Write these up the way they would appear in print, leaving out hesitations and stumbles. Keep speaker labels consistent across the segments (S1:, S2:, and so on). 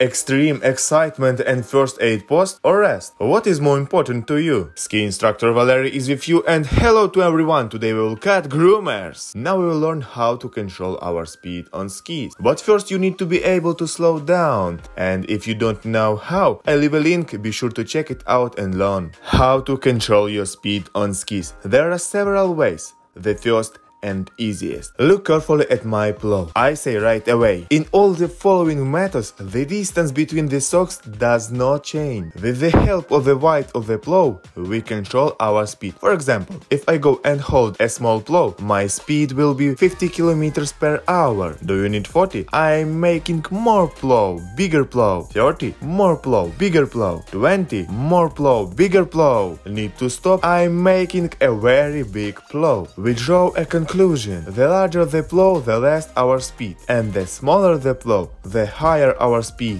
S1: Extreme excitement and first aid post or rest? What is more important to you? Ski instructor Valery is with you, and hello to everyone. Today we will cut groomers. Now we will learn how to control our speed on skis. But first you need to be able to slow down. And if you don't know how, I leave a link, be sure to check it out and learn how to control your speed on skis. There are several ways. The first and easiest. Look carefully at my plow. I say right away. In all the following methods, the distance between the socks does not change. With the help of the weight of the plow, we control our speed. For example, if I go and hold a small plow, my speed will be 50 km per hour. Do you need 40? I'm making more plow, bigger plow. 30, more plow, bigger plow. 20, more plow, bigger plow. Need to stop? I'm making a very big plow. We draw a conclusion. The larger the plow, the less our speed, and the smaller the plow, the higher our speed.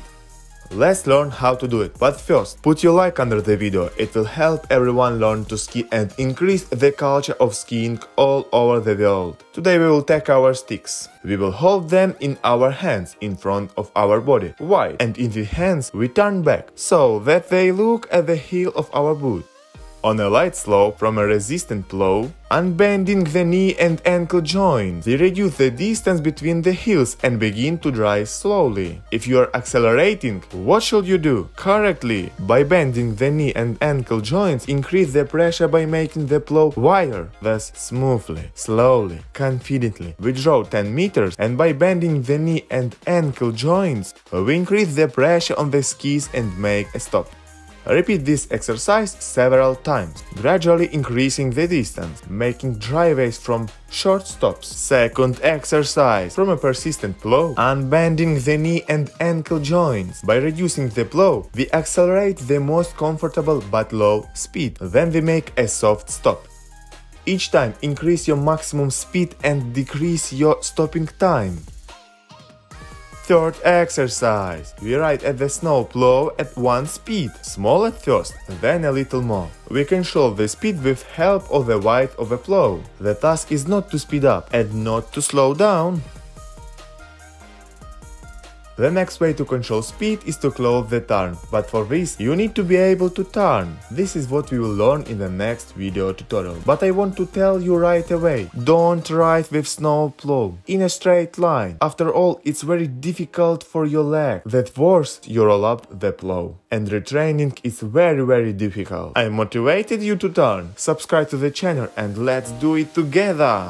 S1: Let's learn how to do it, but first, put your like under the video. It will help everyone learn to ski and increase the culture of skiing all over the world. Today we will take our sticks. We will hold them in our hands in front of our body. Why? And in the hands we turn back, so that they look at the heel of our boot. On a light slope from a resistant plow, unbending the knee and ankle joints, we reduce the distance between the heels and begin to drive slowly. If you are accelerating, what should you do? Correctly, by bending the knee and ankle joints, increase the pressure by making the plow wider, thus smoothly, slowly, confidently. We draw 10 meters, and by bending the knee and ankle joints, we increase the pressure on the skis and make a stop. Repeat this exercise several times, gradually increasing the distance, making driveways from short stops. Second exercise, from a persistent plow, unbending the knee and ankle joints. By reducing the plow, we accelerate the most comfortable but low speed. Then we make a soft stop. Each time increase your maximum speed and decrease your stopping time. Third exercise. We ride at the snow plow at one speed, small at first, then a little more. We control the speed with help of the weight of the plow. The task is not to speed up and not to slow down. The next way to control speed is to close the turn, but for this you need to be able to turn. This is what we will learn in the next video tutorial. But I want to tell you right away, don't ride with snow plow in a straight line. After all, it's very difficult for your leg. That worse, you roll up the plow. And retraining is very difficult. I motivated you to turn. Subscribe to the channel and let's do it together!